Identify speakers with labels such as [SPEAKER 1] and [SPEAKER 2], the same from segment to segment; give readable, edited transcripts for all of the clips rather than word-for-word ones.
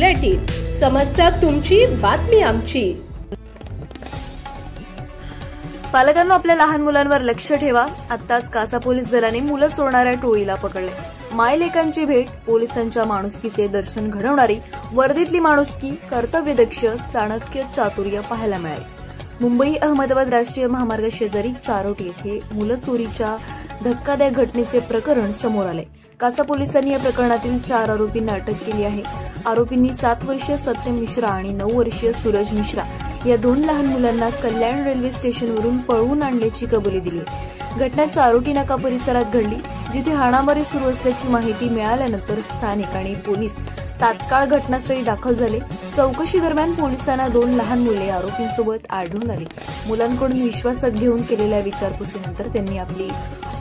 [SPEAKER 1] Bulletin, समस्या तुमची, बातमी आमची।
[SPEAKER 2] पालकांनो, आपल्या लहान मुलांवर लक्ष ठेवा। आत्ताच कासा पोलीस दलाने मुलं चोरणाऱ्या टोळीला पकडले। मायलेकांची भेट, पोलिसांच्या माणुसकीचे दर्शन घडवणारी वर्दीतली माणुसकी, कर्तव्यदक्ष, चाणक्य चातुर्य पाहायला मिळाले। मुंबई अहमदाबाद राष्ट्रीय महामार्ग शेजारी चारोटी येथे मुलं चोरीच्या धक्कादायक घटनेचे प्रकरण समोर आले। कासा पोलिसांनी या प्रकरणातील 4 आरोपींना अटक केली आहे। आरोपींनी 7 वर्षीय सत्यम मिश्रा आणि 9 वर्षीय सूरज मिश्रा या 2 लहान मुलांना कल्याण रेल्वे स्टेशनवरून पळवून आणल्याची कबुली दिली। घटना चारोटी नाका परिसरात घडली, जिथे हाणामारी सुरू असल्याची माहिती मिळाल्यानंतर स्थानिक आणि पोलीस तात्काळ घटनास्थळी दाखल झाले। चौकशी दरम्यान पोलिसांना 2 लहान मुले आरोपींसोबत आढळून आली। मुलांकडून विश्वासात घेऊन केलेल्या विचारपुसीनंतर त्यांनी आपली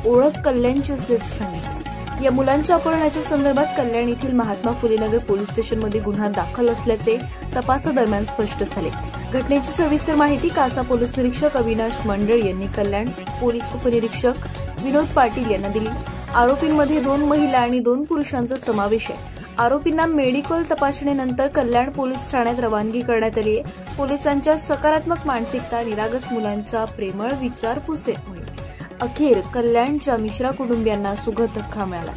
[SPEAKER 2] ओळख कल्याणची असल्याचे सांगितले। या मुलांच्या अपहरणाच्या संदर्भात कल्याण येथील महात्मा फुले नगर पोलीस स्टेशनमध्ये गुन्हा दाखल असल्याचे तपासादरम्यान स्पष्ट झाले। घटनेची सविस्तर माहिती कासा पोलीस निरीक्षक अविनाश मंडळ यांनी कल्याण पोलीस उपनिरीक्षक विनोद पाटील यांना दिली। आरोपींमध्ये 2 महिला आणि 2 पुरुषांचा समावेश आहे। आरोपींना मेडिकल तपासणीनंतर कल्याण पोलीस ठाण्यात रवानगी करण्यात आली आहे। पोलिसांच्या सकारात्मक मानसिकता, निरागस मुलांच्या प्रेमळ विचारपुसीमुळे अखेर कल्याणच्या मिश्रा कुटुंबियांना सुखद धक्का मिळाला।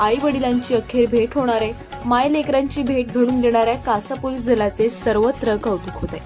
[SPEAKER 2] आई वडिलांची अखेर भेट होणार आहे। माय लेकरांची भेट घडून देणाऱ्या कासा पोलीस दलाचे सर्वत्र कौतुक होते।